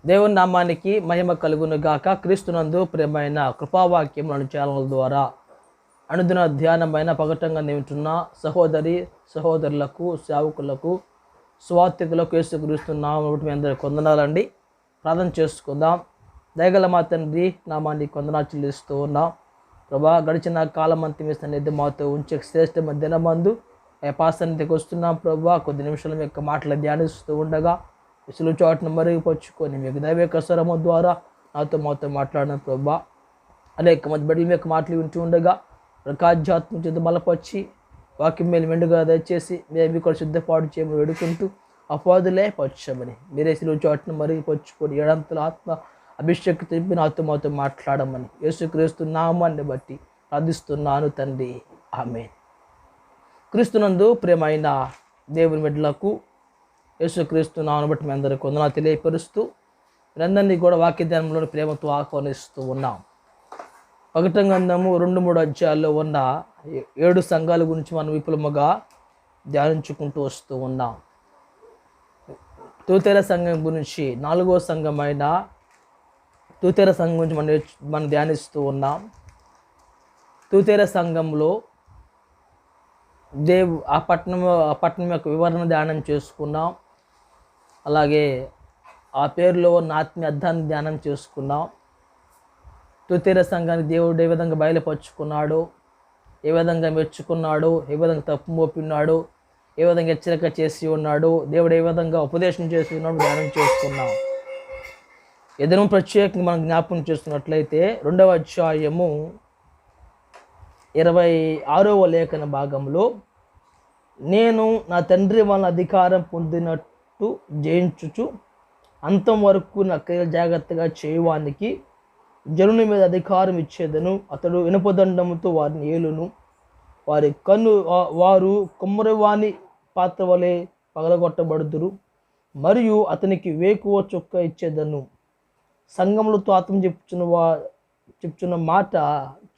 దేవుని నామానికి మహిమ కలుగును గాక. క్రీస్తునందు ప్రియమైన కృపావాక్యములను ఛానల్ ద్వారా అనుదిన ధ్యానమైన పగటంగా నింటున్న సహోదరి సహోదరులకు సేవకులకు స్వార్థికులకు యేసుక్రీస్తు నామమున మీ అందరికీ వందనాలండి. ప్రార్థన చేసుకుందాం. దయగల మా తండ్రి, నామాన్ని వందనాలు చెల్లిస్తూ ఉన్నాం. ప్రభా, గడిచిన కాలం అంతా మీ సన్నిధి మాతో ఉంచే శ్రేష్టమైన దినమందు పాసన్నిధికి వస్తున్నాం. ప్రభా, కొద్ది నిమిషాల యొక్క మాటలు ధ్యానిస్తూ ఉండగా ఇసులు చోటును మరుగుపరుచుకొని మీకు దైవిక స్వరము ద్వారా మాతో మాట్లాడిన ప్రభా, అనేక మంది బిడ్డల యొక్క మాటలు వింటూ ఉండగా ఆధ్యాత్మిక చేత బలపరిచి వాక్యం మేలు మెండుగా దయచేసి మేము కూడా సిద్ధపాటు చేయమని వేడుకుంటూ అపాదులే పరచమని మీరే సిలువ చోటును మరుగుపరుచుకొని ఏడంతల ఆత్మ అభిషేక్ తెలిపి మాతో మాట్లాడమని యేసుక్రీస్తు నామాన్ని బట్టి ప్రార్థిస్తున్నాను తండ్రి, ఆమేన్. క్రీస్తునందు ప్రియమైన దేవుని బిడ్డలకు యేసుక్రీస్తు నామమున బట్టి మీ అందరికీ వందనాలు తెలియపరుస్తూ మీరందరినీ కూడా వాక్యధ్యానంలోని ప్రేమతో ఆహ్వానిస్తూ ఉన్నాం. ప్రకటన గ్రంథము 2-3 అధ్యాయాల్లో ఉన్న 7 సంఘాల గురించి మనం విపులముగా ధ్యానించుకుంటూ వస్తూ ఉన్నాం. తూతేర సంఘం గురించి 4వ సంఘమైన తూతేర సంఘం గురించి మనం ధ్యానిస్తూ ఉన్నాం. తూతేర సంఘంలో ఆ పట్టణం యొక్క వివరణ ధ్యానం చేసుకున్నాం. అలాగే ఆ పేరులో ఉన్న ఆత్మీయ అర్థాన్ని ధ్యానం చేసుకున్నాం. తూతేర సంఘాన్ని దేవుడు ఏ విధంగా బయలుపరుచుకున్నాడు, ఏ విధంగా మెచ్చుకున్నాడు, ఏ విధంగా తప్పు మోపిన్నాడు, ఏ విధంగా హెచ్చరిక చేసి ఉన్నాడు, దేవుడు ఏ విధంగా ఉపదేశం చేసి ఉన్నాడు ధ్యానం చేసుకున్నాం. ఏదైనా ప్రత్యేకంగా మనం జ్ఞాపకం చేస్తున్నట్లయితే 2వ అధ్యాయము 26వ లేఖన భాగంలో, నేను నా తండ్రి వలన అధికారం పొందినట్టు జయించుచు అంతం వరకు నా క్రియలు జాగ్రత్తగా చేయవానికి జనుల మీద అధికారం ఇచ్చేదను. అతడు ఇనుపదండముతో వారిని ఏలును. వారు కొమ్మరివాని పాత్ర వలె పగలగొట్టబడుదురు. మరియు అతనికి వేకువ చొక్క ఇచ్చేదను. సంఘములతో ఆత్మ చెప్పుచున్న మాట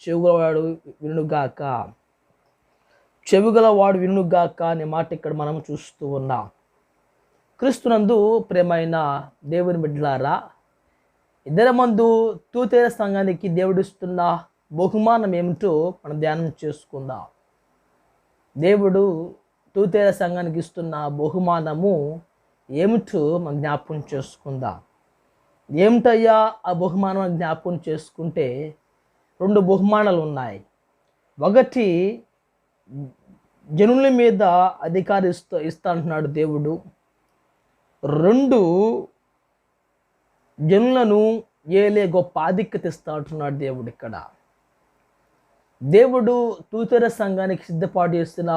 చెవుగలవాడు వినుగాక. చెవుగలవాడు వినుగాక అనే మాట ఇక్కడ మనం చూస్తూ ఉన్నాం. క్రీస్తునందు ప్రియమైన దేవుని బిడ్డలారా, ఇద్దరి మందు తూతేర సంఘానికి దేవుడిస్తున్న బహుమానం ఏమిటో మనం ధ్యానం చేసుకుందాం. దేవుడు తూతేర సంఘానికి ఇస్తున్న బహుమానము ఏమిటో మనం జ్ఞాపకం చేసుకుందాం. ఏమిటయ్యా ఆ బహుమానం జ్ఞాపకం చేసుకుంటే 2 బహుమానాలు ఉన్నాయి. ఒకటి, జనుల మీద అధికారం ఇస్తా అంటున్నాడు దేవుడు. 2, జనులను ఏలే గొప్ప ఆధిక్యత ఇస్తా అంటున్నాడు దేవుడు. ఇక్కడ దేవుడు తూతేర సంఘానికి సిద్ధపాటు చేస్తున్న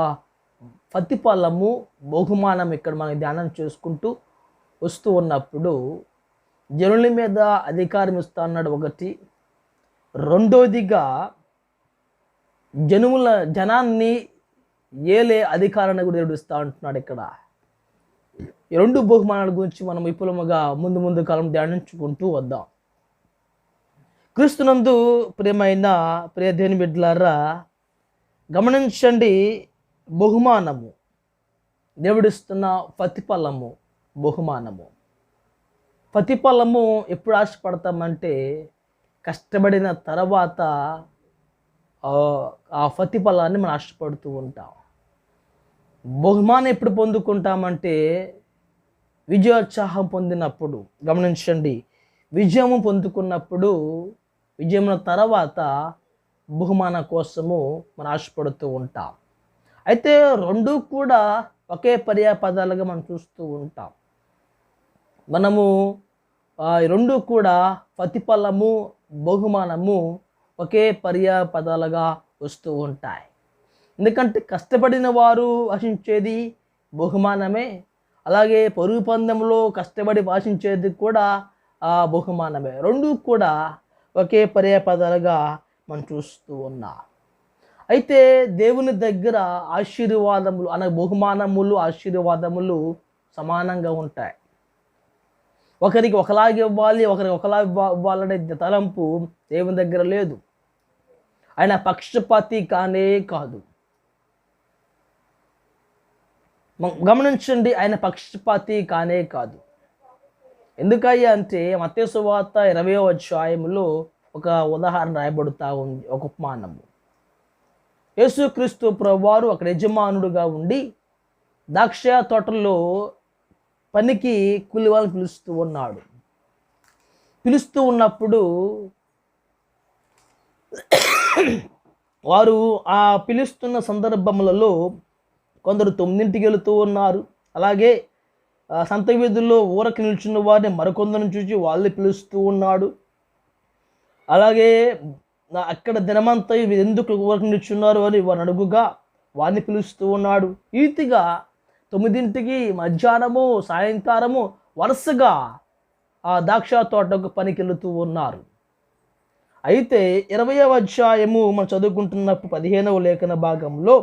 ప్రతిఫలము బహుమానం ఇక్కడ మనం ధ్యానం చేసుకుంటూ వస్తూ ఉన్నప్పుడు జనుల మీద అధికారం ఇస్తా అన్నాడు ఒకటి. రెండోదిగా జనాన్ని ఏలే అధికారాన్ని కూడా దేవుడు ఇస్తా అంటున్నాడు ఇక్కడ. ఈ 2 బహుమానాల గురించి మనం విపులముగా ముందు కాలం ధ్యానించుకుంటూ వద్దాం. క్రీస్తునందు ప్రియమైన దేవుని బిడ్డలారా, గమనించండి, బహుమానము దేవుడిస్తున్న ప్రతిఫలము ప్రతిఫలము ఎప్పుడు ఆశపడతామంటే కష్టపడిన తర్వాత ఆ ప్రతిఫలాన్ని మనం ఆశపడుతూ ఉంటాం. బహుమానం ఎప్పుడు పొందుకుంటామంటే విజయోత్సాహం పొందినప్పుడు. గమనించండి, విజయము పొందుకున్నప్పుడు, విజయం తర్వాత బహుమానం కోసము మనం ఆశపడుతూ ఉంటాం. అయితే 2 కూడా ఒకే పర్యాపదాలుగా మనం చూస్తూ ఉంటాం. మనము 2 కూడా ప్రతిఫలము బహుమానము ఒకే పర్యాపదాలుగా వస్తూ ఉంటాయి. ఎందుకంటే కష్టపడిన వారు ఆశించేది బహుమానమే, అలాగే పరుగు పందెంలో కష్టపడి ఆశించేది కూడా ఆ బహుమానమే. 2 కూడా ఒకే పర్యాపదాలుగా మనం చూస్తూ ఉన్నాం. అయితే దేవుని దగ్గర ఆశీర్వాదములు అనే బహుమానములు ఆశీర్వాదములు సమానంగా ఉంటాయి. ఒకరికి ఒకలాగా ఇవ్వాలి, ఒకరికి ఒకలా ఇవ్వాలనే తలంపు దేవుని దగ్గర లేదు. ఆయన పక్షపాతి కానే కాదు. గమనించండి, ఆయన పక్షపాతి కానే కాదు. ఎందుకయ్యా అంటే మత్తయి సువార్త 20వ అధ్యాయంలో ఒక ఉదాహరణ రాయబడుతూ ఉంది, ఒక ఉపమానము. యేసుక్రీస్తు ప్రభువారు అక్కడ యజమానుడుగా ఉండి ద్రాక్ష తోటల్లో పనికి కూలి వాళ్ళని పిలుస్తూ ఉన్నాడు. పిలుస్తూ ఉన్నప్పుడు వారు ఆ పిలుస్తున్న సందర్భములలో కొందరు 9ంటికి వెళుతూ ఉన్నారు. అలాగే సంత వీధుల్లో ఊరకి నిల్చున్న వారిని మరికొందరిని చూసి వాళ్ళు పిలుస్తూ ఉన్నాడు. అలాగే అక్కడ దినమంతా ఎందుకు ఊరకి నిల్చున్నారు అని వారిని అడుగుగా వారిని పిలుస్తూ ఉన్నాడు. ఈ రీతిగా 9ంటికి, మధ్యాహ్నము, సాయంకాలము వరుసగా ఆ ద్రాక్ష తోటకు పనికి వెళుతూ ఉన్నారు. అయితే 20వ అధ్యాయము మనం చదువుకుంటున్నప్పుడు 15వ లేఖన భాగంలో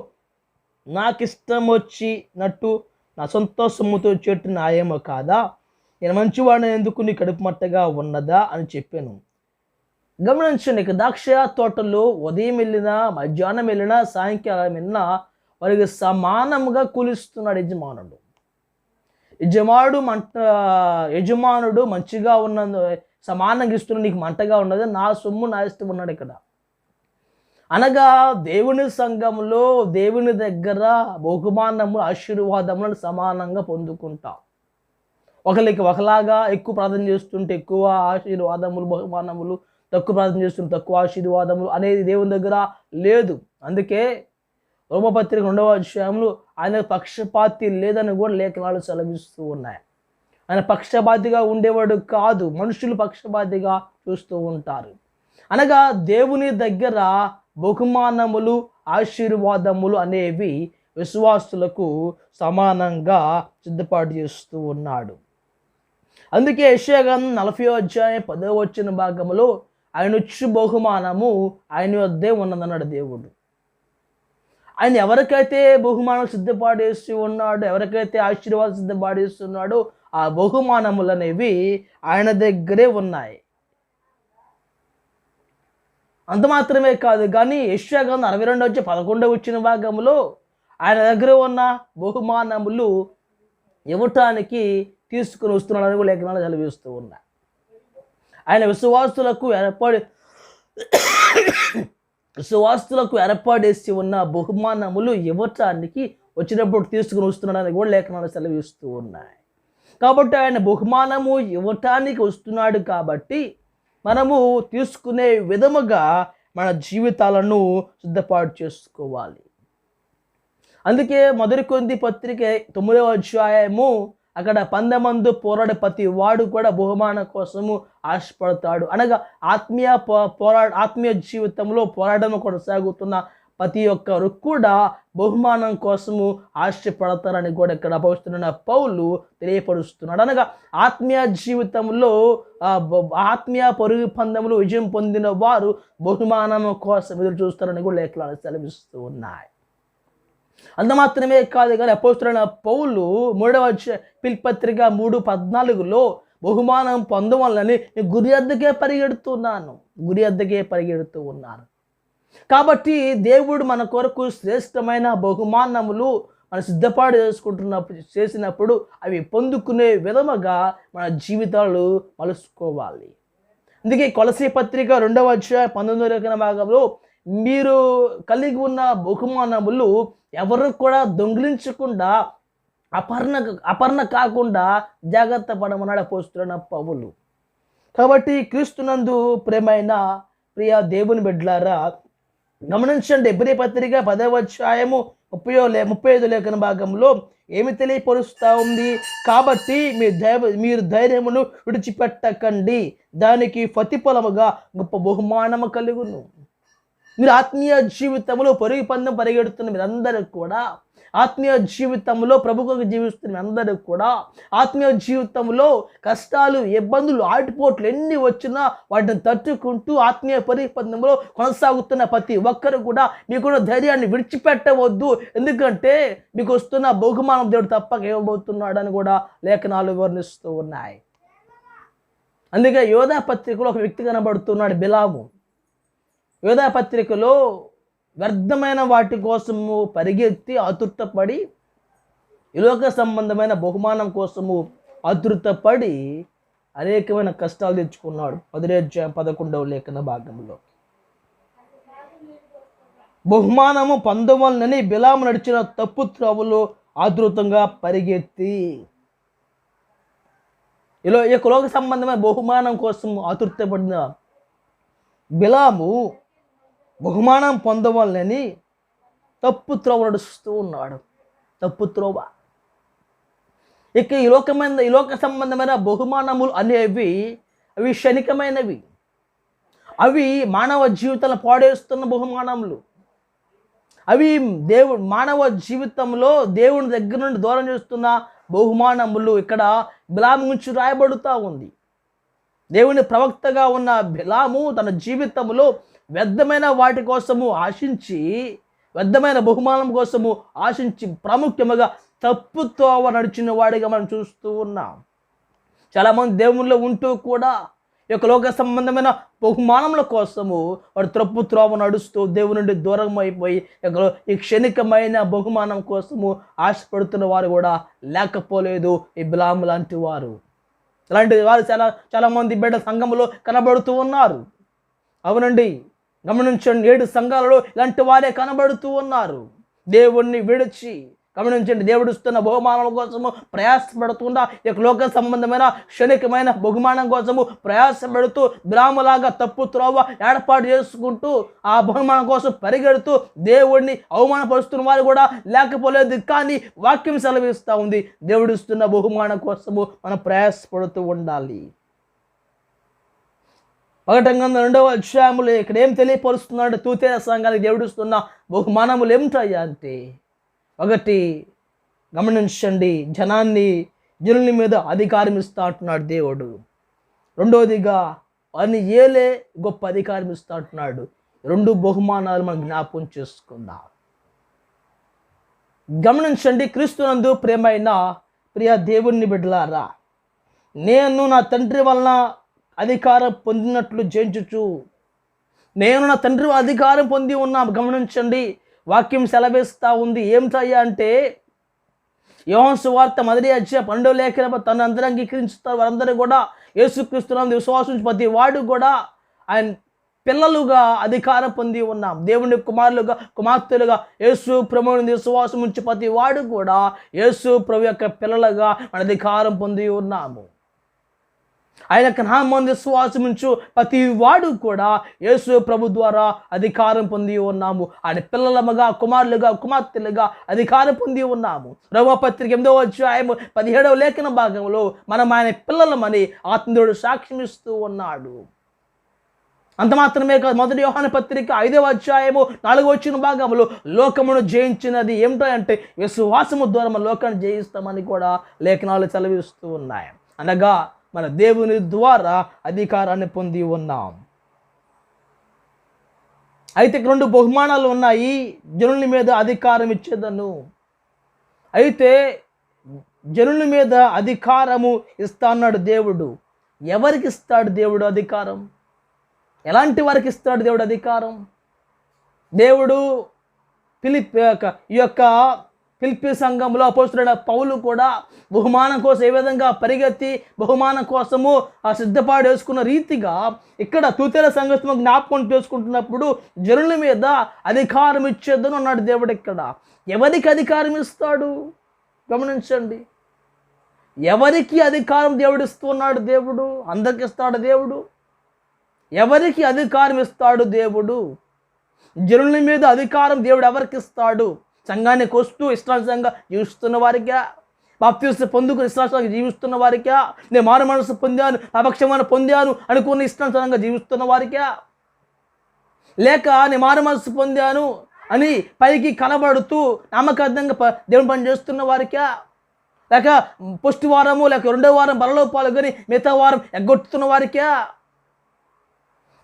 నాకిష్టం వచ్చినట్టు నా సొంత సొమ్ముతో చెట్టు న్యాయమో కాదా, నేను మంచివాడిని ఎందుకు నీ కడుపు మట్టగా ఉన్నదా అని చెప్పాను. గమనించండి, ఇక ద్రాక్ష తోటలో ఉదయం వెళ్ళినా, మధ్యాహ్నం వెళ్ళినా, సాయంకాలం వెళ్ళినా వారికి సమానంగా కూలిస్తున్నాడు యజమానుడు. యజమానుడు మంచిగా ఉన్నందు సమానంగా ఇస్తున్న నీకు మంటగా ఉన్నది, నా సొమ్ము నా ఇష్టం ఉన్నాడు ఇక్కడ. అనగా దేవుని సంఘంలో దేవుని దగ్గర బహుమానము ఆశీర్వాదములను సమానంగా పొందుకుంటాం. ఒకరికి ఒకలాగా ఎక్కువ ప్రార్థన చేస్తుంటే ఎక్కువ ఆశీర్వాదములు, బహుమానములు, తక్కువ ప్రార్థన చేస్తుంటే తక్కువ ఆశీర్వాదములు అనేది దేవుని దగ్గర లేదు. అందుకే రోమపత్రిక 2వ అధ్యాయంలో ఆయన పక్షపాతి లేదని కూడా లేఖనాలు సెలవిస్తూ ఉన్నాయి. ఆయన పక్షపాతిగా ఉండేవాడు కాదు, మనుషులు పక్షపాతిగా చూస్తూ ఉంటారు. అనగా దేవుని దగ్గర బహుమానములు, ఆశీర్వాదములు అనేవి విశ్వాసులకు సమానంగా సిద్ధపాటు చేస్తూ ఉన్నాడు. అందుకే యెషయా గ్రంథం 40వ అధ్యాయం 10వ వచన భాగంలో ఆయన వచ్చు బహుమానము ఆయన వద్దే ఉన్నదన్నాడు దేవుడు. ఆయన ఎవరికైతే బహుమానం సిద్ధపాటేసి ఉన్నాడో, ఎవరికైతే ఆశీర్వాదం సిద్ధపాటేస్తున్నాడో ఆ బహుమానములు అనేవి ఆయన దగ్గరే ఉన్నాయి. అంత మాత్రమే కాదు కానీ యెషయా గ్రంథం 62వ అధ్యాయం 11వ వచన భాగంలో ఆయన దగ్గర ఉన్న బహుమానములు ఇవ్వటానికి తీసుకుని వస్తున్నాడని కూడా లేఖనాలు సెలవిస్తూ ఉన్నాయి. ఆయన విశ్వాసులకు ఏర్పాటేసి ఉన్న బహుమానములు ఇవ్వటానికి వచ్చినప్పుడు తీసుకుని వస్తున్నాడని కూడా లేఖనాలు సెలవిస్తూ ఉన్నాయి. కాబట్టి ఆయన బహుమానము ఇవ్వటానికి వస్తున్నాడు కాబట్టి మనము తీసుకునే విధముగా మన జీవితాలను సిద్ధపాటు చేసుకోవాలి. అందుకే మొదటి కొరింథీ పత్రిక 9వ అధ్యాయము అక్కడ 100 మంది పోరాడే ప్రతి వాడు కూడా బహుమానం కోసము ఆశపడతాడు. అనగా ఆత్మీయ జీవితంలో పోరాటం కొనసాగుతున్న ప్రతి ఒక్కరు కూడా బహుమానం కోసము ఆశపడతారని కూడా ఇక్కడ అపోస్తలుడైన పౌలు తెలియపరుస్తున్నాడు. అనగా ఆత్మీయ జీవితంలో ఆత్మీయ పరుగు పందెములు విజయం పొందిన వారు బహుమానం కోసం ఎదురు చూస్తారని కూడా లేఖనాలు సెలవిస్తూ ఉన్నాయి. అంత మాత్రమే కాదు కానీ అపోస్తలుడైన పౌలు 3వ ఫిలిప్పీ పత్రిక 3:14లో బహుమానం పొందవాలని గురి వద్దకే పరిగెడుతూ ఉన్నాను. కాబట్టి దేవుడు మన కొరకు శ్రేష్టమైన బహుమానములు మన సిద్ధపాటు చేసినప్పుడు అవి పొందుకునే విధముగా మన జీవితాలు మలుసుకోవాలి. అందుకే కొలసీ పత్రిక 2వ అధ్యాయం 19వ భాగంలో మీరు కలిగి ఉన్న బహుమానములు ఎవరు కూడా దొంగిలించకుండా అపర్ణ కాకుండా జాగ్రత్త పడమన్నాడు అపోస్తలుడైన పౌలు. కాబట్టి క్రీస్తునందు ప్రియ దేవుని బిడ్డలారా గమనించండి, హెబ్రీ పత్రిక 10వ అధ్యాయము 35 లేఖన భాగంలో ఏమి తెలియపరుస్తూ ఉంది. కాబట్టి మీరు ధైర్యమును విడిచిపెట్టకండి, దానికి ప్రతిఫలముగా గొప్ప బహుమానము కలుగును. మీరు ఆత్మీయ జీవితంలో పరుగు పందెం పరిగెడుతున్న మీరందరూ కూడా, ఆత్మీయ జీవితంలో ప్రభువుకు జీవిస్తున్న మీరందరూ కూడా, ఆత్మీయ జీవితంలో కష్టాలు, ఇబ్బందులు, ఆటుపోట్లు ఎన్ని వచ్చినా వాటిని తట్టుకుంటూ ఆత్మీయ పరుగు పందెంలో కొనసాగుతున్న ప్రతి ఒక్కరు కూడా మీకున్న ధైర్యాన్ని విడిచిపెట్టవద్దు. ఎందుకంటే మీకు వస్తున్న బహుమానం దేవుడు తప్పక ఇవ్వబోతున్నాడు అని కూడా లేఖనాలు వివరిస్తూ ఉన్నాయి. అందుకే యోధా పత్రికలో ఒక వ్యక్తి కనబడుతున్నాడు, బిలాము. యోధా పత్రికలో వ్యర్థమైన వాటి కోసము పరిగెత్తి ఆతురతపడి, ఈ లోక సంబంధమైన బహుమానం కోసము ఆతురతపడి అనేకమైన కష్టాలు తెచ్చుకున్నాడు. 11వ లేఖన భాగంలో బహుమానము పొందవలనని బిలాము నడిచిన తప్పు త్రోవలో ఆదృతంగా పరిగెత్తి. ఈ లోక సంబంధమైన బహుమానం కోసం ఆతృతపడిన బిలాము బహుమానం పొందవాలని తప్పు త్రోవ నడుస్తూ ఉన్నాడు. తప్పు త్రోవ. ఇక ఈ లోక సంబంధమైన బహుమానములు అనేవి అవి క్షణికమైనవి. అవి మానవ జీవితాలను పాడేస్తున్న బహుమానములు. అవి మానవ జీవితంలో దేవుని దగ్గర నుండి దూరం చేస్తున్న బహుమానములు ఇక్కడ బిలాము గురించి రాయబడుతూ ఉంది. దేవుని ప్రవక్తగా ఉన్న బిలాము తన జీవితంలో వ్యర్థమైన వాటి కోసము ఆశించి, వ్యర్థమైన బహుమానం కోసము ఆశించి ప్రాముఖ్యముగా తప్పుతోవ నడిచిన వాడిగా మనం చూస్తూ ఉన్నాం. చాలామంది దేవుళ్ళు ఉంటూ కూడా ఈ యొక్క లోక సంబంధమైన బహుమానముల కోసము వాడు తప్పు త్రోవ నడుస్తూ దేవుని నుండి దూరం అయిపోయి ఈ క్షణికమైన బహుమానం కోసము ఆశపడుతున్న వారు కూడా లేకపోలేదు ఈ బిలాము లాంటి వారు. ఇలాంటి వారు చాలామంది బిడ్డ సంఘములో కనబడుతూ ఉన్నారు. అవునండి, గమనించండి, 7 సంఘాలలో ఇలాంటి వారే కనబడుతూ ఉన్నారు. దేవుణ్ణి విడిచి గమనించండి, దేవుడు ఇస్తున్న బహుమానం కోసము ప్రయాసపడుతుండా ఈ లోక సంబంధమైన క్షణికమైన బహుమానం కోసము ప్రయాసపడుతూ బిలాములాగా తప్పు త్రోవ ఏర్పాటు చేసుకుంటూ ఆ బహుమానం కోసం పరిగెడుతూ దేవుడిని అవమానపరుస్తున్న వారు కూడా లేకపోలేదు. కానీ వాక్యం సెలవిస్తూ ఉంది, దేవుడు ఇస్తున్న బహుమానం కోసము మనం ప్రయాసపడుతూ ఉండాలి. ప్రకటన 2వ అధ్యాయములో ఇక్కడ ఏం తెలియపరుస్తున్నాడు? తూతేర సంఘానికి దేవుడు ఇస్తున్న బహుమానములు ఏమిటయ్యా అంటే, ఒకటి గమనించండి, జనుల మీద అధికారం ఇస్తా అంటున్నాడు దేవుడు. రెండవదిగా వారిని ఏలే గొప్ప అధికారం ఇస్తా అంటున్నాడు. 2 బహుమానాలు మనం జ్ఞాపకం చేసుకుందాం. గమనించండి, క్రీస్తునందు ప్రియ దేవుని బిడ్డలారా, నేను నా తండ్రి వలన అధికారం పొందినట్లు జయించుచు, నేను నా తండ్రి అధికారం పొంది ఉన్నా. గమనించండి, వాక్యం సెలవిస్తూ ఉంది. ఏమిటయ్యా అంటే, యోహాను సువార్త 1వ అధ్యాయం 12వ లేఖన తన అందరూ అంగీకరించుతారు వారందరూ కూడా యేసుక్రీస్తునందు విశ్వాసం ప్రతి వాడు కూడా ఆయన పిల్లలుగా అధికారం పొంది ఉన్నాం. దేవుని కుమారులుగా కుమార్తెలుగా యేసు ప్రభువుని విశ్వాసం ఉంచి ప్రతి వాడు కూడా యేసు ప్రభు యొక్క పిల్లలుగా మన అధికారం పొంది ఉన్నాము. ఆయన నామమున విశ్వాసం ఉంచు ప్రతి వాడు కూడా యేసు ప్రభు ద్వారా అధికారం పొంది ఉన్నాము. ఆయన పిల్లలముగా కుమారులుగా కుమార్తెలుగా అధికారం పొంది ఉన్నాము. రోమాపత్రిక 8వ అధ్యాయం 17వ లేఖన భాగంలో మనం ఆయన పిల్లలమని ఆత్మదేవుడు సాక్ష్యం ఇస్తూ ఉన్నాడు. అంత మాత్రమే కాదు, 1 యోహాను పత్రిక 5వ అధ్యాయము 4వ వచన భాగంలో లోకమును జయించినది ఏమిటో అంటే విశ్వాసము ద్వారా లోకాన్ని జయిస్తామని కూడా లేఖనాలు సెలవిస్తూ ఉన్నాయి. అనగా మన దేవుని ద్వారా అధికారాన్ని పొంది ఉన్నాం. అయితే 2 బహుమానాలు ఉన్నాయి. జనుల మీద అధికారం ఇచ్చేదను. అయితే జనుల మీద అధికారము ఇస్తా అన్నాడు దేవుడు. ఎవరికి ఇస్తాడు దేవుడు అధికారం? ఎలాంటి వారికి ఇస్తాడు దేవుడు అధికారం? దేవుడు ఈ యొక్క ఫిలిప్పీ సంఘంలో అపోస్తలుడైన పౌలు కూడా బహుమానం కోసం ఏ విధంగా పరిగెత్తి బహుమానం కోసము సిద్ధపాటు వేసుకున్న రీతిగా ఇక్కడ తూతేల సంఘం జ్ఞాపకం చేసుకుంటున్నప్పుడు జనుల మీద అధికారం ఇచ్చేద్దని అన్నాడు దేవుడు. ఇక్కడ ఎవరికి అధికారం ఇస్తాడు? గమనించండి, ఎవరికి అధికారం దేవుడు ఇస్తున్నాడు? దేవుడు అందరికి ఇస్తాడు. దేవుడు ఎవరికి అధికారం ఇస్తాడు? దేవుడు జనుల మీద అధికారం దేవుడు ఎవరికి ఇస్తాడు? సంఘానికి వస్తూ ఇష్టానుసారంగా జీవిస్తున్న వారికా, బాప్తిస్మం పొందుకుని ఇష్టానుసారంగా జీవిస్తున్న వారికా, నేను మారు మనసు పొందాను, అపక్షమాన్ని పొందాను అనుకుని ఇష్టానుసారంగా జీవిస్తున్న వారికా, లేక నేను మారు మనసు పొందాను అని పైకి కనబడుతూ నమ్మకార్థంగా దేవుని పని చేస్తున్న వారికా, లేక ఫస్ట్ వారము లేక 2వ వారం బలలో పాల్గొని మిగతా వారం ఎగ్గొట్టుతున్న వారికా,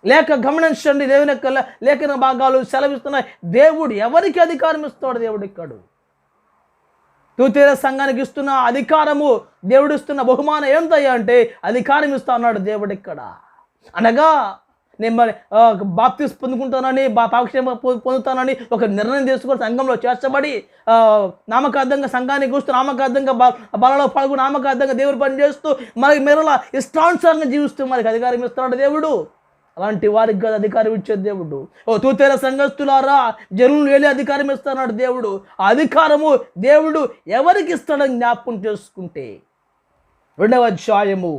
లేక గమనించండి, దేవుని యొక్క లేఖన భాగాలు సెలవిస్తున్నాయి. దేవుడు ఎవరికి అధికారం ఇస్తాడు? దేవుడు ఇక్కడ తూతేర సంఘానికి ఇస్తున్న అధికారము, దేవుడు ఇస్తున్న బహుమానం ఏంటయ్యా అంటే అధికారం ఇస్తా అన్నాడు దేవుడు ఇక్కడ. అనగా నేను మరి బాప్తిస్ పొందుకుంటానని పాక్షేమ పొందుతానని ఒక నిర్ణయం తీసుకొని సంఘంలో చేర్చబడి నామకార్థంగా సంఘానికి కూస్తూ నామకార్థంగా బలలో పాల్గొని నామకార్థంగా దేవుడు పని చేస్తూ మరి మెరలా ఇష్టానుసారంగా జీవిస్తూ మనకి అధికారం ఇస్తున్నాడు దేవుడు. అలాంటి వారికి కదా అధికారం ఇచ్చే దేవుడు. తూతేర సంఘస్థులారా, జనులు వెళ్ళి అధికారం ఇస్తున్నాడు దేవుడు. ఆ అధికారము దేవుడు ఎవరికి ఇస్తాడని జ్ఞాపకం చేసుకుంటే 2వ అధ్యాయము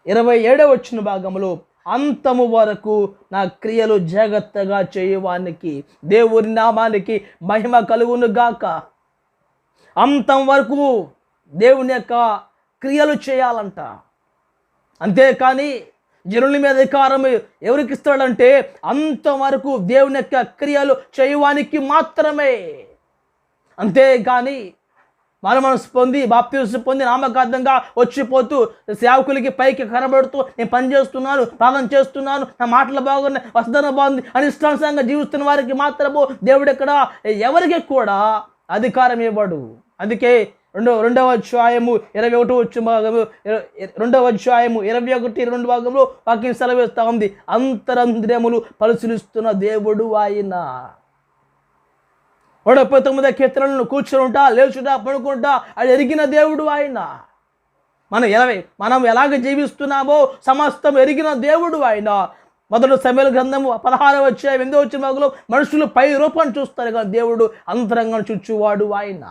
27వ భాగంలో అంతము వరకు నా క్రియలు జాగ్రత్తగా చేయవానికి దేవుని నామానికి మహిమ కలుగును గాక. అంతం వరకు దేవుని యొక్క క్రియలు చేయాలంట. అంతేకాని జనుల మీద అధికారం ఎవరికి ఇస్తాడంటే అంతవరకు దేవుని యొక్క క్రియలు చేయవానికి మాత్రమే. అంతేకాని మనసు పొంది బాప్తిసం పొంది నామకార్థంగా వచ్చిపోతూ సేవకులకి పైకి కనబడుతూ నేను పని చేస్తున్నాను, ప్రార్థన చేస్తున్నాను, నా మాటలు బాగున్నాయి, వసదన బాగుంది అని ఇష్టానుసారంగా జీవిస్తున్న వారికి మాత్రము దేవుడు ఇక్కడ ఎవరికి కూడా అధికారం ఇవ్వడు. అందుకే 2వ అధ్యాయము 21 భాగము 2వ అధ్యాయము 21-22 భాగంలో వాక్యం సెలవిస్తూ ఉంది. అంతరంద్రియములు పరిశీలిస్తున్న దేవుడు ఆయన. 119 కీర్తనలను కూర్చుంటా లేచుంటా పడుకుంటా అది ఎరిగిన దేవుడు ఆయన. మనం ఎలాగ జీవిస్తున్నామో సమస్తం ఎరిగిన దేవుడు ఆయన. మొదటి సమూయేలు గ్రంథము 16వ అధ్యాయం 8వ భాగంలో మనుషులు పై రూపాన్ని చూస్తారు కానీ దేవుడు అంతరంగం చూచువాడు ఆయన.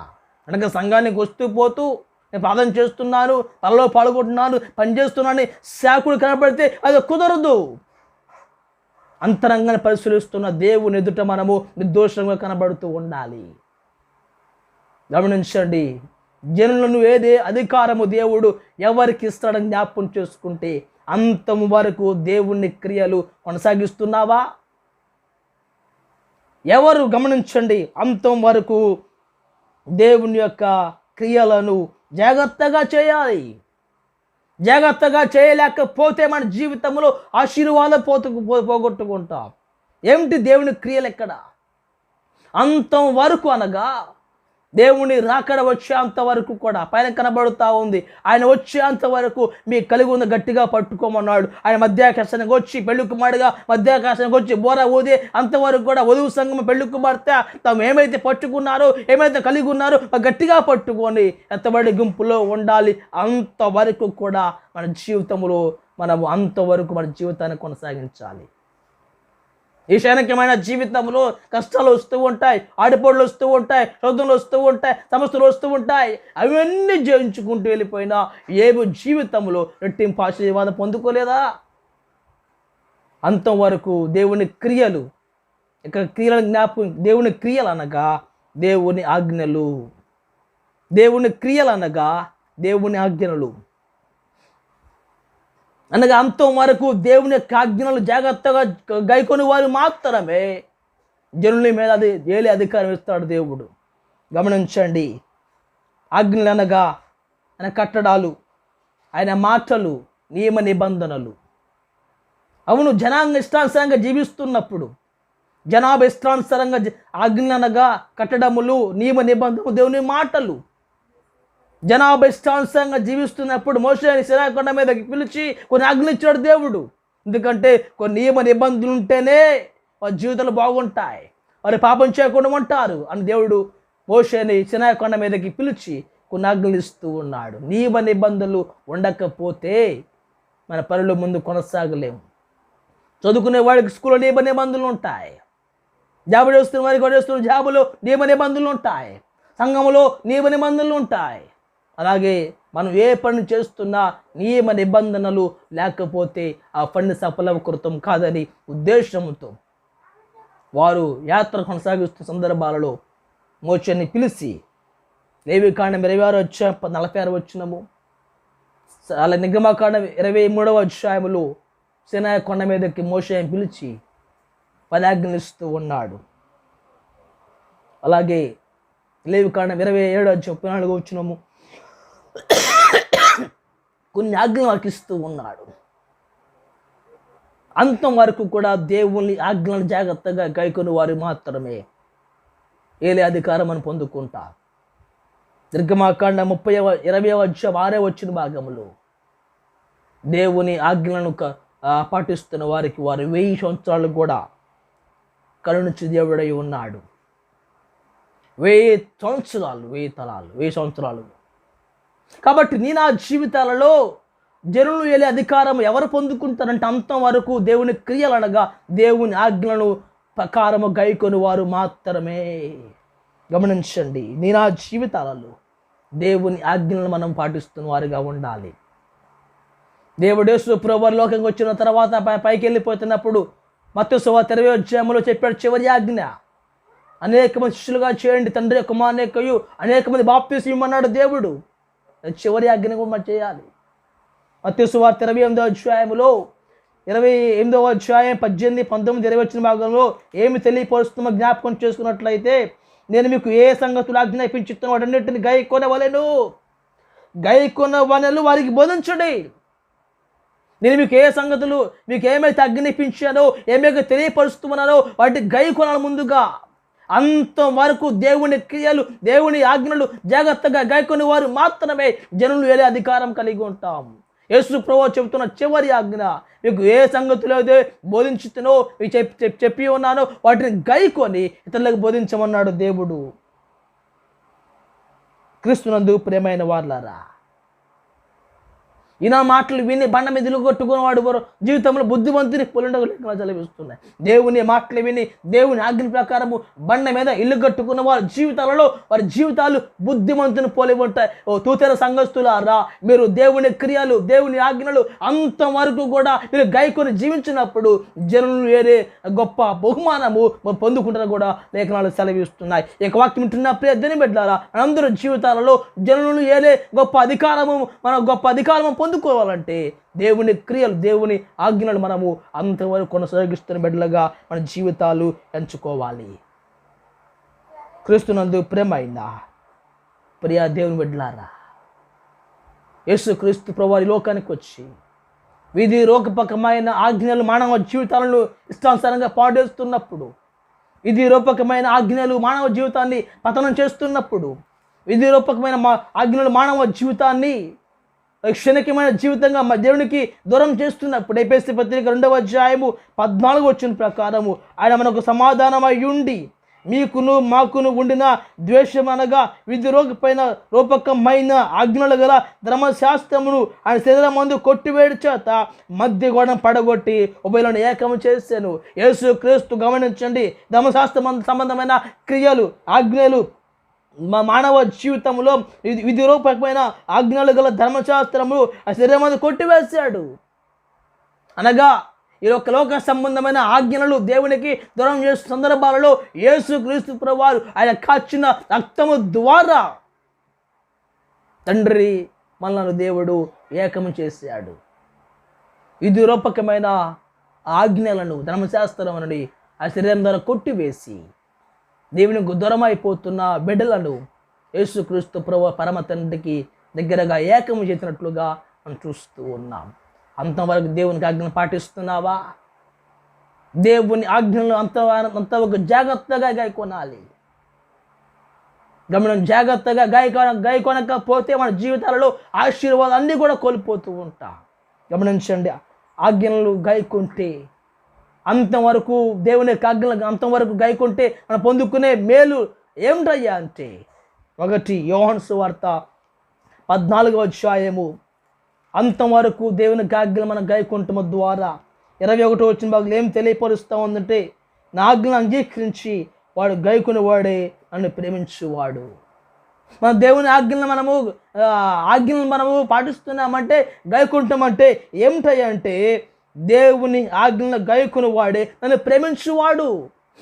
అనగా సంఘానికి వస్తూ పోతూ నేను ప్రార్థన చేస్తున్నాను, పనిలో పాల్గొంటున్నాను, పనిచేస్తున్నాను సేవకుడు కనబడితే అది కుదరదు. అంతరంగాన్ని పరిశీలిస్తున్న దేవుని ఎదుట మనము నిర్దోషంగా కనబడుతూ ఉండాలి. గమనించండి, జనులను ఏదే అధికారము దేవుడు ఎవరికి ఇస్తాడని జ్ఞాపకం చేసుకుంటే అంతం వరకు దేవుని క్రియలు కొనసాగిస్తున్నావా? ఎవరు గమనించండి, అంతం వరకు దేవుని యొక్క క్రియలను జాగ్రత్తగా చేయాలి. జాగ్రత్తగా చేయలేకపోతే మన జీవితంలో ఆశీర్వాదం పోగొట్టుకుంటాం. ఏమిటి దేవుని క్రియలు ఎక్కడ? అంతం వరకు అనగా దేవుని రాకడ వచ్చేంత వరకు కూడా పైన కనబడుతూ ఉంది. ఆయన వచ్చేంత వరకు మీ కలిగి ఉన్న గట్టిగా పట్టుకోమన్నాడు. ఆయన మధ్యాకాశానికి వచ్చి పెళ్లి కుమారుడిగా మధ్యాకాశానికి వచ్చి బోర ఊదే అంతవరకు కూడా వధువు సంఘం పెళ్లి కుమార్తె తాము ఏమైతే పట్టుకున్నారో ఏమైతే కలిగి ఉన్నారో గట్టిగా పట్టుకొని ఎంతబడి గుంపులో ఉండాలి. అంతవరకు కూడా మన జీవితంలో మనము అంతవరకు మన జీవితాన్ని కొనసాగించాలి. ఈ క్షణికమైన జీవితంలో కష్టాలు వస్తూ ఉంటాయి, ఆడిపోట్లు వస్తూ ఉంటాయి, శోధనలు వస్తూ ఉంటాయి, సమస్యలు వస్తూ ఉంటాయి. అవన్నీ జయించుకుంటూ వెళ్ళిపోయినా ఏమి జీవితంలో రెట్టింపు ఆశీర్వాదం పొందుకోలేదా? అంతవరకు దేవుని క్రియలు, ఇక్కడ క్రియల జ్ఞాపకం, దేవుని క్రియలు అనగా దేవుని ఆజ్ఞలు, దేవుని క్రియలు అనగా దేవుని ఆజ్ఞలు అనగా అంతం వరకు దేవుని యొక్క ఆజ్ఞలు జాగ్రత్తగా గైకొని వారు మాత్రమే జనుల మీద ఏలే అధికారం ఇస్తాడు దేవుడు. గమనించండి, ఆజ్ఞలు అనగా ఆయన కట్టడాలు, ఆయన మాటలు, నియమ నిబంధనలు. అవును, జనాంగ ఇష్టానుసారంగా జీవిస్తున్నప్పుడు జనాభా ఇష్టానుసారంగా ఆజ్ఞలు అనగా కట్టడములు, నియమ నిబంధనలు, దేవుని మాటలు. జనాభా ఇష్టానుసారంగా జీవిస్తున్నప్పుడు మోషేని సినాయి కొండ మీద పిలిచి కొన్ని ఆజ్ఞలు ఇచ్చాడు దేవుడు. ఎందుకంటే కొన్ని నియమ నిబంధనలు ఉంటేనే వారి జీవితాలు బాగుంటాయి, వారి పాపం చేయకుండా ఉంటారు అని దేవుడు మోషేని సినాయి కొండ మీదకి పిలిచి కొన్ని ఆజ్ఞలు ఇస్తూ ఉన్నాడు. నియమ నిబంధనలు ఉండకపోతే మన పనుల ముందు కొనసాగలేము. చదువుకునే వాడికి స్కూల్లో నియమ నిబంధనలు ఉంటాయి, జాబు చేస్తున్న వారికి చేస్తున్న జాబులో నియమ నిబంధనలు ఉంటాయి, సంఘంలో నియమ నిబంధనలు ఉంటాయి. అలాగే మనం ఏ పని చేస్తున్నా నియమ నిబంధనలు లేకపోతే ఆ పని సఫలకృతం కాదని ఉద్దేశంతో వారు యాత్ర కొనసాగిస్తున్న సందర్భాలలో మోషేని పిలిచి లేవికాండం 26:46 వచ్చినము, అలా నిర్గమకాండం 23వ అధ్యాయములో సినాయి కొండ మీదకి మోషేని పిలిచి 10 ఆజ్ఞలు ఇస్తూ ఉన్నాడు. అలాగే లేవికాండం 27:34 వచ్చినము కొన్ని ఆజ్ఞలు వారికి ఇస్తూ ఉన్నాడు. అంతం వరకు కూడా దేవుని ఆజ్ఞలను జాగ్రత్తగా గైకొని వారు మాత్రమే ఏలే అధికారం అని పొందుకుంటారు. నిర్గమకాండం 20వ అధ్యాయం 6వ భాగములో దేవుని ఆజ్ఞలను పాటిస్తున్న వారికి వారు 1000 సంవత్సరాలు కూడా కరుణించే దేవుడై ఉన్నాడు. 1000 సంవత్సరాలు, 1000 తరాలు, 1000 సంవత్సరాలు. కాబట్టి నీ నా జీవితాలలో జనులు వెళ్ళే అధికారం ఎవరు పొందుకుంటారంటే అంతం వరకు దేవుని క్రియలు అనగా దేవుని ఆజ్ఞలను ప్రకారము గైకొని వారు మాత్రమే. గమనించండి, నీ నా జీవితాలలో దేవుని ఆజ్ఞలను మనం పాటిస్తున్న వారిగా ఉండాలి. దేవుడు యేసు ప్రభువు లోకంకి వచ్చిన తర్వాత పైకి వెళ్ళిపోతున్నప్పుడు మత్తయి సువార్త 20వ అధ్యాయంలో చెప్పాడు, చివరి ఆజ్ఞ అనేక మంది శిష్యులుగా చేయండి, తండ్రి కుమారుని యొక్కయు అనేక మంది బాప్తీసం ఇమ్మన్నాడు దేవుడు. చివరి ఆజ్ఞ కూడా మనం చేయాలి. మత్తయి సువార్త 28వ అధ్యాయంలో 28వ అధ్యాయం 18, 19, 20 వచ్చిన భాగంలో ఏమి తెలియపరుస్తున్నా జ్ఞాపకం చేసుకున్నట్లయితే, నేను మీకు ఏ సంగతులు ఆజ్ఞాపించుతున్నా వాటన్నిటిని గైకొనవలెను వారికి బోధించండి. నేను మీకు ఏ సంగతులు, మీకు ఏమైతే ఆజ్ఞాపించానో, ఏమైతే తెలియపరుస్తున్నానో వాటి గైకొనాలి ముందుగా. అంతం వరకు దేవుని క్రియలు, దేవుని ఆజ్ఞలు జాగ్రత్తగా గైకొని వారు మాత్రమే జనులు వెళ్ళే అధికారం కలిగి ఉంటాం. యేసు ప్రభువు చెబుతున్న చివరి ఆజ్ఞ, మీకు ఏ సంగతులు అయితే బోధించుతున్నో, మీకు చెప్పి ఉన్నానో వాటిని గైకొని ఇతరులకు బోధించమన్నాడు దేవుడు. క్రీస్తునందు ప్రియమైన వారులారా, ఈయన మాటలు విని బండ మీద ఇల్లు కొట్టుకున్నవాడు జీవితంలో బుద్ధిమంతుని పొలండగలు చదివిస్తున్నాయి. దేవుని మాటలు విని దేవుని ఆజ్ఞ ప్రకారము బండ మీద ఇల్లు కట్టుకున్న వారి జీవితాలలో వారి జీవితాలు బుద్ధిమంతుని పోలి ఉంటాయి. ఓ తూతెర సంఘస్థులారా, మీరు దేవుని క్రియలు, దేవుని ఆజ్ఞలు అంతవరకు కూడా మీరు గైకొని జీవించినప్పుడు జనులు ఏరే గొప్ప బహుమానము పొందుకుంటారు కూడా లేఖనాలు సెలవిస్తున్నాయి. ఈ వాక్యం వింటున్న ప్రియ దేవుని బిడ్డలారా, అందరూ జీవితాలలో జనులు ఏరే గొప్ప అధికారము పొందుకోవాలంటే దేవుని క్రియలు, దేవుని ఆజ్ఞలు మనము అంతవరకు కొనసాగిస్తున్న బిడ్డలుగా మన జీవితాలు ఎంచుకోవాలి. క్రీస్తునందు ప్రేమైన ప్రియ దేవుని బిడ్డలారా, యేసు క్రీస్తు ప్రభువు ఈ లోకానికి వచ్చి విధి రూపకమైన ఆజ్ఞలు మానవ జీవితాలను ఇష్టానుసారంగా పాడేస్తున్నప్పుడు, విధి రూపకమైన ఆజ్ఞలు మానవ జీవితాన్ని పతనం చేస్తున్నప్పుడు, విధి రూపకమైన ఆజ్ఞలు మానవ జీవితాన్ని క్షణికమైన జీవితంగా దేవునికి దూరం చేస్తున్నప్పుడు, ఎఫెసీ పత్రిక 2వ అధ్యాయము 14 వచ్చిన ప్రకారము ఆయన మనకు సమాధానమై ఉండి మీకును మాకును ఉండిన ద్వేషం అనగా విధి రూపకమైన ఆజ్ఞలు గల ధర్మశాస్త్రమును ఆయన శరీరం మందు కొట్టివేడి చేత మధ్య గోడను పడగొట్టి ఉభయలను ఏకము చేశాను. యేసు క్రీస్తు, గమనించండి, ధర్మశాస్త్రం సంబంధమైన క్రియలు, ఆజ్ఞలు మానవ జీవితంలో విధి రూపకమైన ఆజ్ఞలు గల ధర్మశాస్త్రములు ఆ శరీరం మీద కొట్టివేశాడు. అనగా ఈ లోక సంబంధమైన ఆజ్ఞలు దేవునికి దూరం చేసిన సందర్భాలలో యేసు క్రీస్తు ప్రభువారు ఆయన కాచిన రక్తము ద్వారా తండ్రి మనలను దేవుడు ఏకము చేశాడు. విధి రూపకమైన ఆజ్ఞలను, ధర్మశాస్త్రం నుండి ఆ శరీరం ద్వారా కొట్టివేసి దేవునికి దూరమైపోతున్న బిడ్డలను యేసుక్రీస్తు ప్రభువు పరమ తండ్రికి దగ్గరగా ఏకము చేసినట్లుగా మనం చూస్తూ ఉన్నాం. అంతవరకు దేవునికి ఆజ్ఞను పాటిస్తున్నావా? దేవుని ఆజ్ఞలను అంతవరకు జాగ్రత్తగా గైకొనాలి. జాగ్రత్తగా గైకొనకపోతే మన జీవితాలలో ఆశీర్వాదాలు అన్నీ కూడా కోల్పోతూ ఉంటాం. గమనించండి, ఆజ్ఞలు గైకుంటే అంతవరకు దేవుని ఆజ్ఞలు అంతవరకు గైకుంటే మనం పొందుకునే మేలు ఏమిటయ్యా అంటే, 1 యోహాను సువార్త 14వ అధ్యాయము అంతవరకు దేవుని ఆజ్ఞలు మనం గైకుంటమ ద్వారా 21 వచ్చిన భాగంలో ఏం తెలియపరుస్తూ ఉందంటే, నా ఆజ్ఞలను అంగీకరించి వాడు గైకుని వాడే నన్ను ప్రేమించువాడు. మన దేవుని ఆజ్ఞలను మనము పాటిస్తున్నామంటే, గైకుంటామంటే ఏమిటయ్యా అంటే, దేవుని ఆజ్ఞలను గైకుని వాడే నన్ను ప్రేమించువాడు.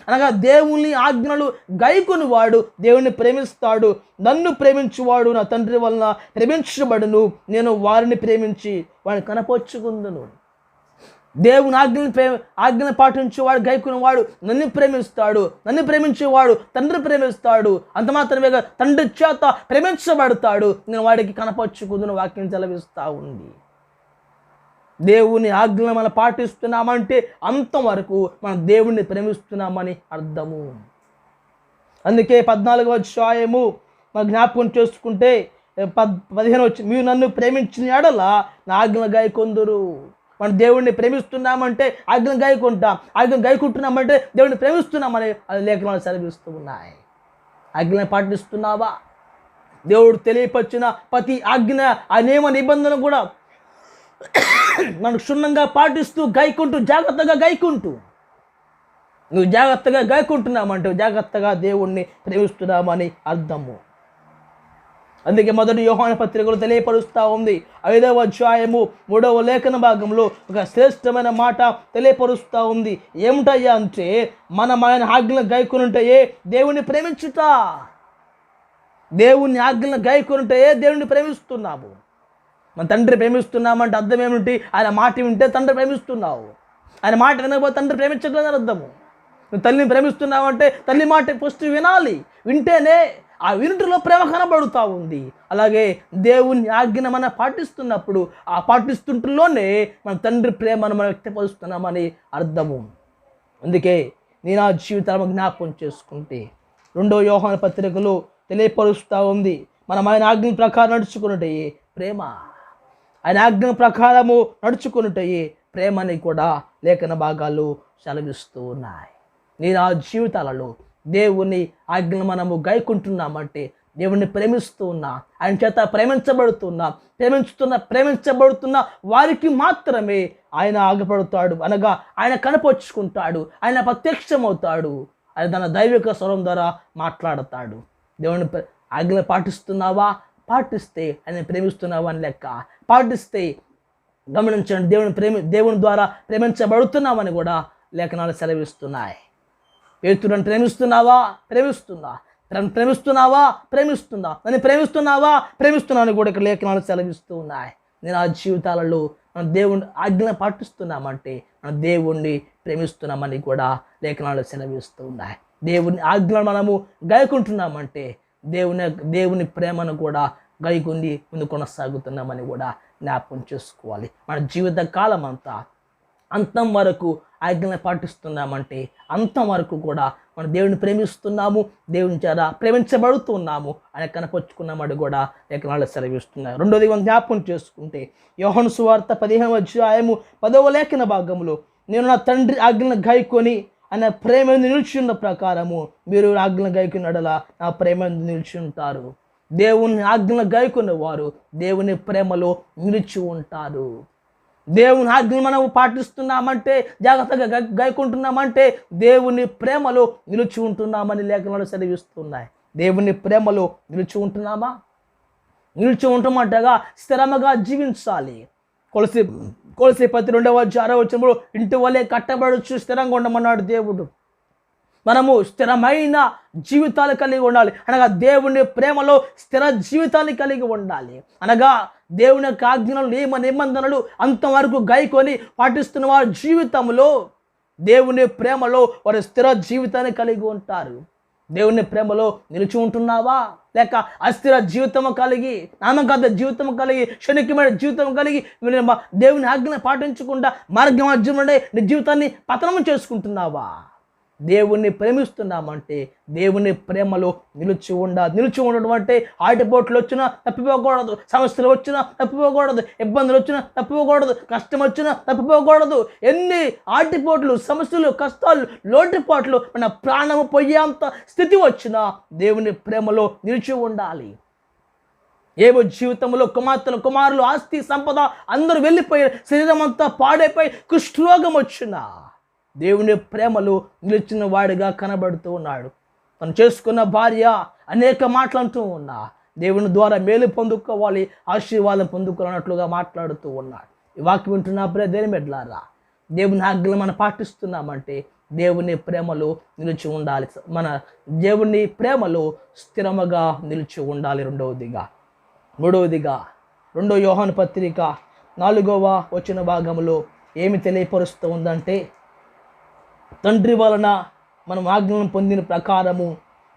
అనగా దేవుని ఆజ్ఞలు గైకుని వాడు దేవుని ప్రేమిస్తాడు. నన్ను ప్రేమించువాడు నా తండ్రి వలన ప్రేమించబడును, నేను వారిని ప్రేమించి వాడిని కనపరుచుకుందును. దేవుని ఆజ్ఞను పాటించేవాడు, గైకుని వాడు నన్ను ప్రేమిస్తాడు, నన్ను ప్రేమించేవాడు తండ్రి ప్రేమిస్తాడు. అంత మాత్రమే తండ్రి చేత ప్రేమించబడతాడు, నేను వాడికి కనపరుచుకుందును వాక్యం సెలవిస్తూ ఉంది. దేవుని ఆజ్ఞలను మనం పాటిస్తున్నామంటే అంతవరకు మనం దేవుణ్ణి ప్రేమిస్తున్నామని అర్థము. అందుకే 14వ అధ్యాయము మనం జ్ఞాపకం చేసుకుంటే 15 వచ్చి, మీరు నన్ను ప్రేమించిన ఎడల నా ఆజ్ఞలు గైకొందురు. మనం దేవుడిని ప్రేమిస్తున్నామంటే ఆజ్ఞను గైకుంటాం, ఆజ్ఞను గైకుంటున్నామంటే దేవుడిని ప్రేమిస్తున్నామని అది లేఖనాలు సెలవిస్తూ ఉన్నాయి. ఆజ్ఞను పాటిస్తున్నావా? దేవుడు తెలియపరిచిన ప్రతి ఆజ్ఞ, ఆ నియమ నిబంధన కూడా మనం క్షుణ్ణంగా పాటిస్తూ గైకుంటూ జాగ్రత్తగా గైకుంటూ, నువ్వు జాగ్రత్తగా గైకుంటున్నామంటే జాగ్రత్తగా దేవుణ్ణి ప్రేమిస్తున్నామని అర్థము. అందుకే మొదటి యోహాను పత్రికలు తెలియపరుస్తూ ఉంది. 5వ అధ్యాయము 3వ లేఖన భాగంలో ఒక శ్రేష్టమైన మాట తెలియపరుస్తూ ఉంది. ఏమిటయ్యా అంటే, ఆయన ఆజ్ఞలను గైకొనుంటే దేవుణ్ణి ప్రేమించుట. దేవుని ఆజ్ఞలను గైకొనుంటే దేవుణ్ణి ప్రేమిస్తున్నాము. మన తండ్రి ప్రేమిస్తున్నామంటే అర్థం ఏమిటి? ఆయన మాట వింటే తండ్రి ప్రేమిస్తున్నావు. ఆయన మాట వినకపోతే తండ్రి ప్రేమించట్లేదని అర్థము. నువ్వు తల్లిని ప్రేమిస్తున్నావంటే తల్లి మాట ఫస్ట్ వినాలి. వింటేనే ఆ వినుటలో ప్రేమ కనబడుతూ ఉంది. అలాగే దేవుని ఆజ్ఞను మనం పాటిస్తున్నప్పుడు ఆ పాటిస్తుంటలోనే మన తండ్రి ప్రేమను మనం వ్యక్తపరుస్తున్నామని అర్థము. అందుకే నేను ఆ జీవితాలను జ్ఞాపకం చేసుకుంటే 2వ యోహాను పత్రికలో తెలియపరుస్తూ ఉంది. మనం ఆయన ఆజ్ఞ ప్రకారం నడుచుకున్నట్టే ప్రేమ, ఆయన ఆజ్ఞ ప్రకారము నడుచుకున్నట్టే ప్రేమని కూడా లేఖన భాగాలు సెలవిస్తూ ఉన్నాయి. నేను ఆ జీవితాలలో దేవుని ఆజ్ఞను మనము గైకుంటున్నామంటే దేవుణ్ణి ప్రేమిస్తూ ఉన్నా, ఆయన చేత ప్రేమించబడుతున్న వారికి మాత్రమే ఆయన ఆగపడతాడు, అనగా ఆయన కనపరుచుకుంటాడు, ఆయన ప్రత్యక్షమవుతాడు, ఆయన తన దైవిక స్వరం ద్వారా మాట్లాడతాడు. దేవుని ఆజ్ఞలు పాటిస్తున్నావా? పాటిస్తే ఆయన ప్రేమిస్తున్నావా అని లెక్క. పాటిస్తే గమనించండి, దేవుని ద్వారా ప్రేమించబడుతున్నామని కూడా లేఖనాలు సెలవిస్తున్నాయి. పేతురుని ప్రేమిస్తున్నావా? ప్రేమిస్తున్నా. నన్ను ప్రేమిస్తున్నా అని కూడా ఇక్కడ లేఖనాలు సెలవిస్తూ ఉన్నాయి. నేను ఆ జీవితాలలో మన దేవుని ఆజ్ఞను పాటిస్తున్నామంటే మన దేవుణ్ణి ప్రేమిస్తున్నామని కూడా లేఖనాలు సెలవిస్తూ ఉన్నాయి. దేవుని ఆజ్ఞలను మనము గైకుంటున్నామంటే దేవుని ప్రేమను కూడా గైకొని ముందు కొనసాగుతున్నామని కూడా జ్ఞాపకం చేసుకోవాలి. మన జీవిత కాలం అంతం వరకు ఆజ్ఞలను పాటిస్తున్నామంటే అంతం వరకు కూడా మనం దేవుని ప్రేమిస్తున్నాము, దేవుని చేత ప్రేమించబడుతున్నాము అని కనపరుచుకున్నామని కూడా లేఖనాలు సెలవిస్తున్నాయి. రెండోది మనం జ్ఞాపకం చేసుకుంటే యోహాను సువార్త 15వ అధ్యాయము 10వ లేఖన భాగంలో, నేను నా తండ్రి ఆజ్ఞలను గైకొని ఆయన ప్రేమ నిలిచి ఉన్న ప్రకారము మీరు ఆజ్ఞలను గైకున్నడలా నా ప్రేమ నిలిచి ఉంటారు. దేవుని ఆజ్ఞలను గైకున్న వారు దేవుని ప్రేమలో నిలిచి ఉంటారు. దేవుని ఆజ్ఞలు మనం పాటిస్తున్నామంటే, జాగ్రత్తగా గైకుంటున్నామంటే దేవుని ప్రేమలో నిలిచి ఉంటున్నామని లేఖనాలు సెలవిస్తున్నాయి. దేవుని ప్రేమలో నిలిచి ఉంటున్నామా? నిలిచి ఉంటున్నట్టుగా స్థిరముగా జీవించాలి. కొలసి 2వ అధ్యాయం ఇంటి వలె కట్టబడచ్చు స్థిరంగా ఉండమన్నాడు దేవుడు. మనము స్థిరమైన జీవితాలు కలిగి ఉండాలి, అనగా దేవుని ప్రేమలో స్థిర జీవితాన్ని కలిగి ఉండాలి. అనగా దేవుని యొక్క ఆజ్ఞలు, నియమ నిబంధనలు అంతవరకు గైకొని పాటిస్తున్న వారి జీవితంలో దేవుని ప్రేమలో వారి స్థిర జీవితాన్ని కలిగి ఉంటారు. దేవుని ప్రేమలో నిలిచి ఉంటున్నావా? లేక అస్థిర జీవితము కలిగి, నామకార్థ జీవితం కలిగి, క్షణికమైన జీవితం కలిగి దేవుని ఆజ్ఞను పాటించకుండా మార్గమధ్యంలో నీ జీవితాన్ని పతనం చేసుకుంటున్నావా? దేవుణ్ణి ప్రేమిస్తున్నామంటే దేవుని ప్రేమలో నిలిచి ఉండడం అంటే ఆటిపోట్లు వచ్చినా తప్పిపోకూడదు, సమస్యలు వచ్చినా తప్పిపోకూడదు, ఇబ్బందులు వచ్చినా తప్పిపోకూడదు, కష్టం వచ్చినా తప్పిపోకూడదు. ఎన్ని ఆటిపోట్లు, సమస్యలు, కష్టాలు, లోటుపాట్లు, మన ప్రాణము పోయేంత స్థితి వచ్చినా దేవుని ప్రేమలో నిలిచి ఉండాలి. ఏవో జీవితంలో కుమారులు, ఆస్తి, సంపద అందరూ వెళ్ళిపోయి శరీరం అంతా పాడైపోయి కుష్ఠరోగం వచ్చినా దేవుని ప్రేమలో నిలిచిన వాడిగా కనబడుతూ ఉన్నాడు. తను చేసుకున్న భార్య అనేక మాటలంటూ ఉన్నా దేవుని ద్వారా మేలు పొందుకోవాలి, ఆశీర్వాదం పొందుకోవాలన్నట్లుగా మాట్లాడుతూ ఉన్నాడు. ఈ వాక్యం వింటున్నప్పుడే దేని మెడ్లారా, దేవుని ఆజ్ఞలు మనం పాటిస్తున్నామంటే దేవుని ప్రేమలో నిలిచి ఉండాలి. మన దేవుని ప్రేమలో స్థిరముగా నిలిచి ఉండాలి. మూడవదిగా 2వ యోహాను పత్రిక 4వ వచన భాగంలో ఏమి తెలియపరుస్తూ ఉందంటే, తండ్రి వలన మనం ఆజ్ఞలను పొందిన ప్రకారము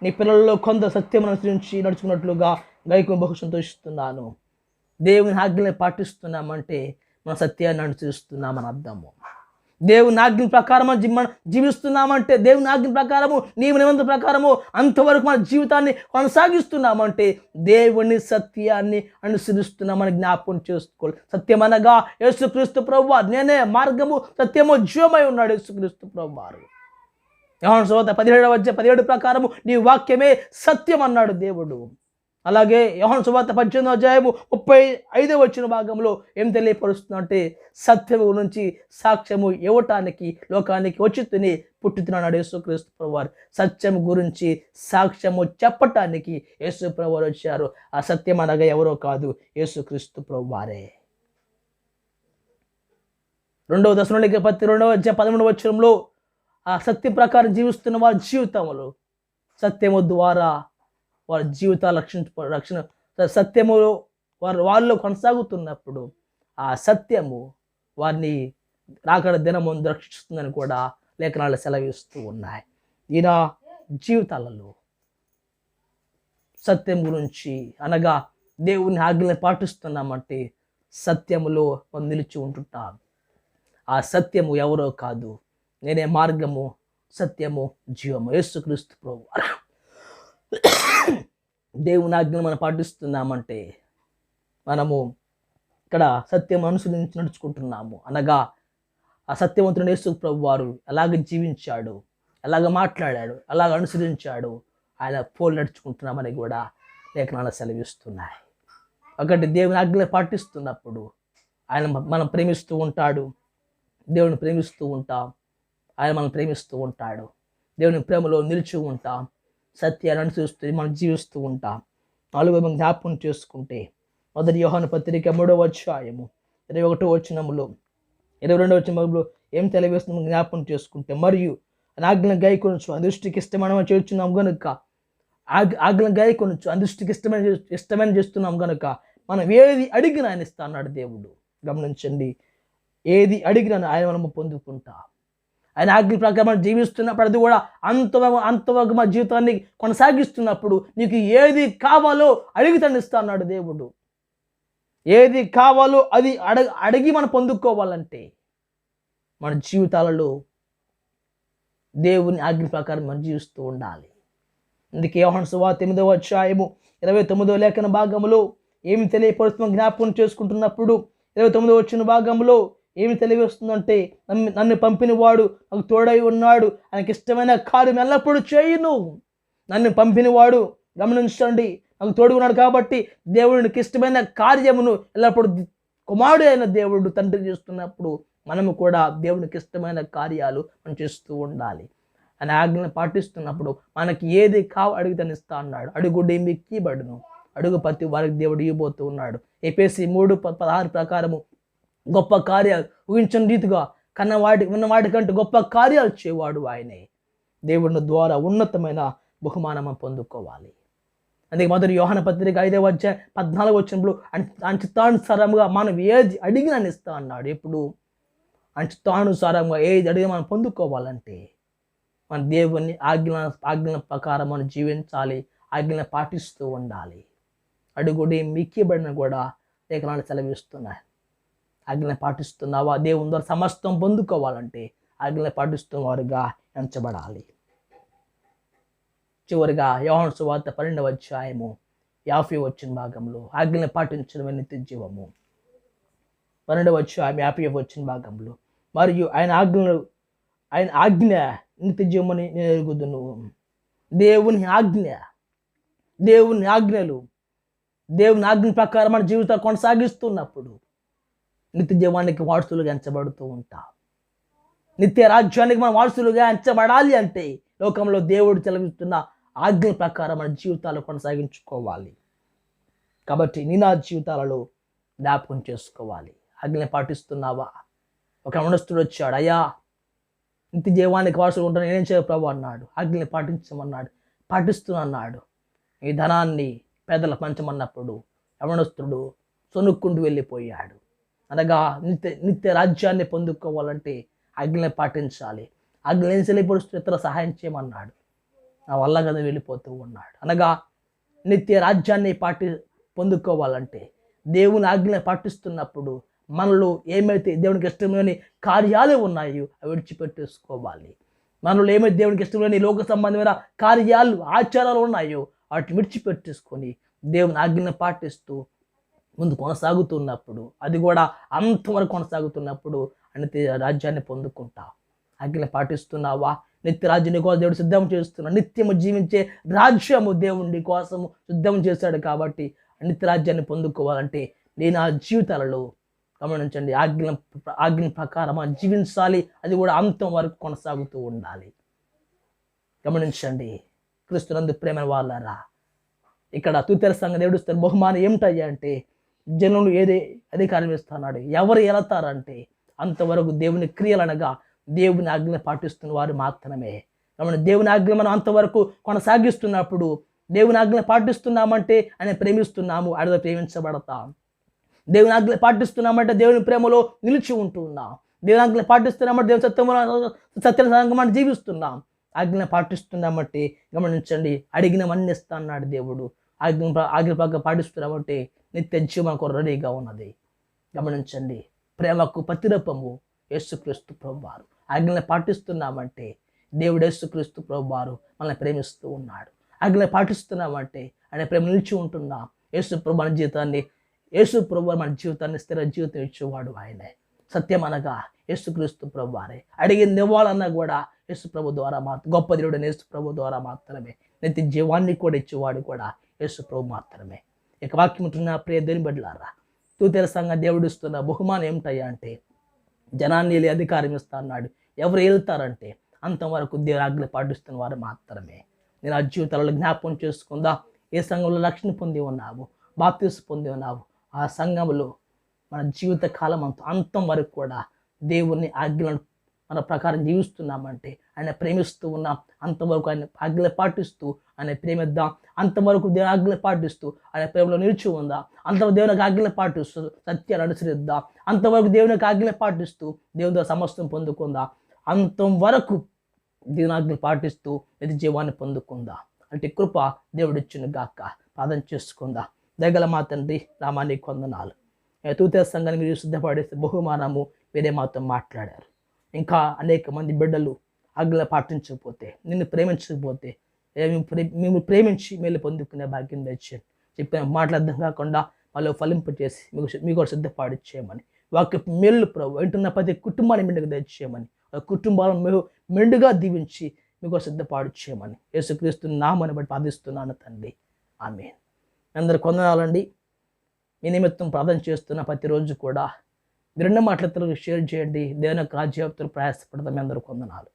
నీ పిల్లల్లో కొంత సత్యం అనుసరించి నడుచుకున్నట్లుగా గైకు బహు సంతోషిస్తున్నాను. దేవుని ఆజ్ఞలను పాటిస్తున్నామంటే మన సత్యాన్ని అనుసరిస్తున్నామని అర్థము. దేవుని ఆజ్ఞ ప్రకారము మనం జీవిస్తున్నామంటే, దేవుని ఆజ్ఞ ప్రకారము నిబంధన ప్రకారము అంతవరకు మన జీవితాన్ని కొనసాగిస్తున్నామంటే దేవుని సత్యాన్ని అనుసరిస్తున్నామని జ్ఞాపకం చేసుకోవాలి. సత్యం అనగా యేసుక్రీస్తు ప్రభువారు. నేనే మార్గము సత్యము జీవమై ఉన్నాడు యేసుక్రీస్తు ప్రభువారు. యోహాను సువార్త 17 ప్రకారము నీ వాక్యమే సత్యం అన్నాడు దేవుడు. అలాగే యోహాను సువార్త 18 భాగంలో ఏం తెలియపరుస్తుందంటే, సత్యము నుంచి సాక్ష్యము ఇవ్వటానికి లోకానికి వచ్చి పుట్టుతున్నాడు యేసుక్రీస్తు ప్రభువారు. సత్యం గురించి సాక్ష్యము చెప్పటానికి యేసు ప్రభువారు వచ్చారు. ఆ సత్యం అనగా ఎవరో కాదు, యేసుక్రీస్తు ప్రభువారే. 2 దశలోనికే 13 ఆ సత్యం ప్రకారం జీవిస్తున్న వారి జీవితంలో సత్యము ద్వారా వారి జీవితాలు రక్షణ సత్యములో వాళ్ళు కొనసాగుతున్నప్పుడు ఆ సత్యము వారిని రాకడ దినముందు రక్షిస్తుందని కూడా లేఖనాలు సెలవిస్తూ ఉన్నాయి. ఈయన జీవితాలలో సత్యం గురించి అనగా దేవుని ఆజ్ఞలను పాటిస్తున్నామంటే సత్యములో మనం నిలిచి ఉంటుంటాం. ఆ సత్యము ఎవరో కాదు, నేనే మార్గము సత్యము జీవము, యేసుక్రీస్తు ప్రభువారు. దేవుని ఆజ్ఞను మనం పాటిస్తున్నామంటే మనము ఇక్కడ సత్యం అనుసరించి నడుచుకుంటున్నాము. అనగా ఆ సత్యవంతుడు యేసు ప్రభువారు ఎలాగ జీవించాడు, ఎలాగ మాట్లాడాడు, ఎలాగ అనుసరించాడు, ఆయన పోలు నడుచుకుంటున్నామని కూడా లేఖనాలు సెలవిస్తున్నాయి. ఒకటి దేవుని ఆజ్ఞలు పాటిస్తున్నప్పుడు ఆయన మనం ప్రేమిస్తూ ఉంటాడు, దేవుని ప్రేమిస్తూ ఉంటాం, ఆయన మనం ప్రేమిస్తూ ఉంటాడు. దేవుని ప్రేమలో నిలిచి ఉంటాం, సత్యాన్ని అనుసరిస్తూ మనం జీవిస్తూ ఉంటాం. 4వ మనం జ్ఞాపకం చేసుకుంటే 1 యోహాను పత్రిక 3వ అధ్యాయము 21వ వచనములో 22వ వచనములో ఏం తెలియవేస్తున్నాం జ్ఞాపకం చేసుకుంటే, మరియు ఆజ్ఞలను గైకొనొచ్చు దృష్టికి ఇష్టమైన చేస్తున్నాం కనుక, ఆజ్ఞలను గైకొనొచ్చు దృష్టికి ఇష్టమైన చేస్తున్నాం కనుక మనం ఏది అడిగినా ఆయన ఇస్తా అన్నాడు దేవుడు. గమనించండి, ఏది అడిగినా ఆయన మనము పొందుకుంటాం. ఆయన ఆజ్ఞ ప్రకారం జీవిస్తున్నప్పుడు అది కూడా అంతవరకు మా జీవితాన్ని కొనసాగిస్తున్నప్పుడు నీకు ఏది కావాలో అడిగితేనే ఇస్తా అన్నాడు దేవుడు. ఏది కావాలో అది అడిగి మనం పొందుకోవాలంటే మన జీవితాలలో దేవుని ఆజ్ఞ ప్రకారం మనం జీవిస్తూ ఉండాలి. అందుకే యోహాను సువార్త 8వ అధ్యాయము 29వ లేఖన భాగంలో ఏమి తెలియపరుస్తుందో జ్ఞాపకం చేసుకుంటున్నప్పుడు 29వ వచన భాగంలో ఏమి తెలియవస్తుందంటే, నన్ను పంపిన వాడు నాకు తోడై ఉన్నాడు, ఆయనకి ఇష్టమైన కార్యం ఎల్లప్పుడూ చేయును. నన్ను పంపిన వాడు, గమనించండి, నాకు తోడు ఉన్నాడు కాబట్టి దేవునికి ఇష్టమైన కార్యమును ఎల్లప్పుడూ కుమారుడు అయిన దేవుడు తండ్రి చేస్తున్నప్పుడు మనము కూడా దేవునికి ఇష్టమైన కార్యాలు మనం చేస్తూ ఉండాలి. ఆయన ఆజ్ఞను పాటిస్తున్నప్పుడు మనకి ఏది అడిగితే ఇస్తా అన్నాడు. అడుగుడి మీకు ఇవ్వబడును, అడుగు ప్రతి వారికి దేవుడు ఇవ్వబోతూ ఉన్నాడు. ఎఫెసీ 3:16 ప్రకారము గొప్ప కార్యాలు ఊహించని రీతిగా ఉన్న వాటికంటే గొప్ప కార్యాలు చేయవాడు ఆయనే. దేవుని ద్వారా ఉన్నతమైన బహుమానం పొందుకోవాలి. అందుకే 1 యోహాను పత్రిక 5వ అధ్యాయం 14వ వచనంలో ఆయన చిత్తానుసారంగా మనం ఏది అడిగినా ఇస్తా అన్నాడు. ఎప్పుడు ఆయన చిత్తానుసారంగా ఏది అడిగి మనం పొందుకోవాలంటే మన దేవుని ఆజ్ఞల ప్రకారం మనం జీవించాలి, ఆజ్ఞలను పాటిస్తూ ఉండాలి. అడుగుడి మిక్కిబడిన కూడా లేఖనాలు సెలవిస్తున్నాయి. ఆజ్ఞలను పాటిస్తున్నావా? దేవుని ద్వారా సమస్తం పొందుకోవాలంటే ఆజ్ఞలను పాటిస్తున్న వారుగా ఎంచబడాలి. చివరిగా యోహాను సువార్త 12వ అధ్యాయము 50వ వచన భాగంలో ఆజ్ఞలను పాటించడమే నిత్య జీవము. 12వ అధ్యాయం 50వ వచన భాగంలో, మరియు ఆయన ఆజ్ఞ నిత్య జీవమని నేను ఎరుగుదును. దేవుని ఆజ్ఞలు దేవుని ఆజ్ఞ ప్రకారం మన జీవితాలు కొనసాగిస్తున్నప్పుడు నిత్య జీవానికి వారసులుగా ఎంచబడుతూ ఉంటాం. నిత్య రాజ్యానికి మనం వారసులుగా ఎంచబడాలి అంటే లోకంలో దేవుడు చెలవిస్తున్న ఆజ్ఞ ప్రకారం మన జీవితాలు కొనసాగించుకోవాలి. కాబట్టి నీ నా జీవితాలలో జ్ఞాపకం చేసుకోవాలి. ఆజ్ఞని పాటిస్తున్నావా? ఒక మనస్తుడు వచ్చాడు, అయ్యా నిత్య జీవానికి వారసులు ఉంటాను, నేనేం చేయ ప్రభు అన్నాడు. ఆజ్ఞని పాటించమన్నాడు, పాటిస్తున్నాడు. ఈ ధనాన్ని పేదల పంచమన్నప్పుడు యవనస్తుడు సొనుక్కుంటూ వెళ్ళిపోయాడు. అనగా నిత్య రాజ్యాన్ని పొందుకోవాలంటే ఆజ్ఞని పాటించాలి. ఆజ్ఞలు సెలవుపరుస్తూ ఇతర సహాయం చేయమన్నాడు. నా వల్ల కదా వెళ్ళిపోతూ ఉన్నాడు. అనగా నిత్య రాజ్యాన్ని పొందుకోవాలంటే దేవుని ఆజ్ఞని పాటిస్తున్నప్పుడు మనలో ఏమైతే దేవునికి ఇష్టమైన కార్యాలు ఉన్నాయో అవి విడిచిపెట్టేసుకోవాలి. మనలో ఏమైతే దేవునికి ఇష్టమైన లోక సంబంధమైన కార్యాలు ఆచారాలు ఉన్నాయో వాటిని విడిచిపెట్టేసుకొని దేవుని ఆజ్ఞను పాటిస్తూ ముందు కొనసాగుతున్నప్పుడు, అది కూడా అంతవరకు కొనసాగుతున్నప్పుడు అనిత్య రాజ్యాన్ని పొందుకుంటావు. ఆజ్ఞలు పాటిస్తున్నావా? నిత్య రాజ్యాన్ని కోసం దేవుడు సిద్ధం చేస్తున్నాడు. నిత్యము జీవించే రాజ్యము దేవుడి కోసము సిద్ధం చేశాడు. కాబట్టి నిత్య రాజ్యాన్ని పొందుకోవాలంటే నేను ఆ జీవితాలలో గమనించండి, ఆజ్ఞ ప్రకారం జీవించాలి. అది కూడా అంతం వరకు కొనసాగుతూ ఉండాలి. గమనించండి క్రీస్తునందు ప్రేమ వాళ్ళారా, ఇక్కడ తూతెర సంఘం దేవుడు ఇస్తున్న బహుమానం ఏమిటయ్యా అంటే, జనులు ఏదే అధికారం ఇస్తున్నాడు. ఎవరు వెళతారంటే అంతవరకు దేవుని క్రియలనగా దేవుని ఆజ్ఞ పాటిస్తున్న వారు మాత్రమే. కాబట్టి దేవుని ఆజ్ఞ మనం అంతవరకు కొనసాగిస్తున్నప్పుడు, దేవుని ఆజ్ఞ పాటిస్తున్నామంటే ఆయన ప్రేమిస్తున్నాము, ఆయన ప్రేమించబడతాం. దేవుని ఆజ్ఞ పాటిస్తున్నామంటే దేవుని ప్రేమలో నిలిచి ఉంటున్నాం. దేవుని ఆజ్ఞ పాటిస్తున్నామంటే దేవుని సత్యం జీవిస్తున్నాం. ఆజ్ఞ పాటిస్తున్నామంటే గమనించండి, అడిగినవన్నీ ఇస్తా అన్నాడు దేవుడు. ఆజ్ఞ ప్రకారం పాటిస్తున్నామంటే నిత్య జీవనం కొరకు రెడీగా ఉన్నది. గమనించండి, ప్రేమకు ప్రతిరూపము యేసుక్రీస్తు ప్రభువారు. ఆజ్ఞలను పాటిస్తున్నామంటే దేవుడు యేసుక్రీస్తు ప్రభువారు మనల్ని ప్రేమిస్తూ ఉన్నాడు. ఆజ్ఞలను పాటిస్తున్నామంటే ఆయన ప్రేమ నిలిచి ఉంటున్నాం. యేసు ప్రభు మన జీవితాన్ని మన జీవితాన్ని స్థిర జీవితం ఇచ్చేవాడు ఆయనే. సత్యం అనగా యేసుక్రీస్తు ప్రభువారే. అడిగింది ఇవ్వాలన్నా కూడా యేసు ప్రభు ద్వారా గొప్ప దేవుడు యేసు ప్రభు ద్వారా మాత్రమే. నిత్య జీవాన్ని కూడా ఇచ్చేవాడు కూడా యేసు ప్రభు మాత్రమే. ఇక వాక్యం ఉంటున్న ప్రియ దేవుని బిడ్డలారా, తూతెర సంఘం దేవుడు ఇస్తున్న బహుమానం ఏమిటయ్యా అంటే, జనాన్ని అధికారం ఇస్తా అన్నాడు. ఎవరు వెళ్తారంటే అంతవరకు దేవుని ఆజ్ఞ పాటిస్తున్న వారు మాత్రమే. నేను ఆ జీవితాలలో జ్ఞాపకం చేసుకుందా, ఏ సంఘంలో రక్షణ పొంది ఉన్నావు, బాప్తిసం పొంది ఉన్నావు, ఆ సంఘంలో మన జీవిత కాలం అంతం వరకు కూడా దేవుని ఆజ్ఞలను మన ప్రకారం జీవిస్తున్నామంటే, ఆయన ప్రేమిస్తూ ఉన్నాం. అంతవరకు ఆయన ఆజ్ఞలు పాటిస్తూ ఆయన ప్రేమిద్దాం. అంతవరకు దేవుని ఆజ్ఞలు పాటిస్తూ ఆయన ప్రేమలో నిలిచి ఉందాం. అంతవరకు దేవునికి ఆజ్ఞలు పాటిస్తూ సత్యాన్ని అనుసరిద్దాం. అంతవరకు దేవునికి ఆజ్ఞలు పాటిస్తూ దేవునితో సమస్తం పొందుకుందాం. అంతం వరకు దేవుని ఆజ్ఞలు పాటిస్తూ నిత్య జీవాన్ని పొందుకుందాం. అంటే కృప దేవుడిచ్చును గాక. ప్రార్థన చేసుకుందాం. దయగల మా తండ్రి, నామానికి వందనాలు. తూతెర సంఘాన్ని మీరు సిద్ధపడేస్తే బహుమానము వేరే మాతో మాట్లాడారు. ఇంకా అనేక మంది బిడ్డలు ఆజ్ఞలు పాటించకపోతే, నిన్ను ప్రేమించకపోతే, మేము ప్రేమించి మేలు పొందుకునే భాగ్యం తెచ్చాను. చెప్పిన మాటలు అర్థం కాకుండా వాళ్ళు ఫలింపచేసి మీకు సిద్ధపాటు చేయమని, వాక్య మేలు ప్రభు వింటున్న ప్రతి కుటుంబాన్ని మెండుగా తెచ్చేయమని, ఆ కుటుంబాలను మెండుగా దీవించి మీకు సిద్ధపాటు చేయమని యేసుక్రీస్తు నామమును బట్టి ప్రార్థిస్తున్నాను తండ్రి. ఆమేన్. అందరు కొందనాలండి. మీ నిమిత్తం ప్రార్థన చేస్తున్న ప్రతిరోజు కూడా 2 మాటలతో షేర్ చేయండి. దేవుని యొక్క రాజ్యాప్తులు ప్రయాసపడతాం. మీ అందరూ కొందనాలు.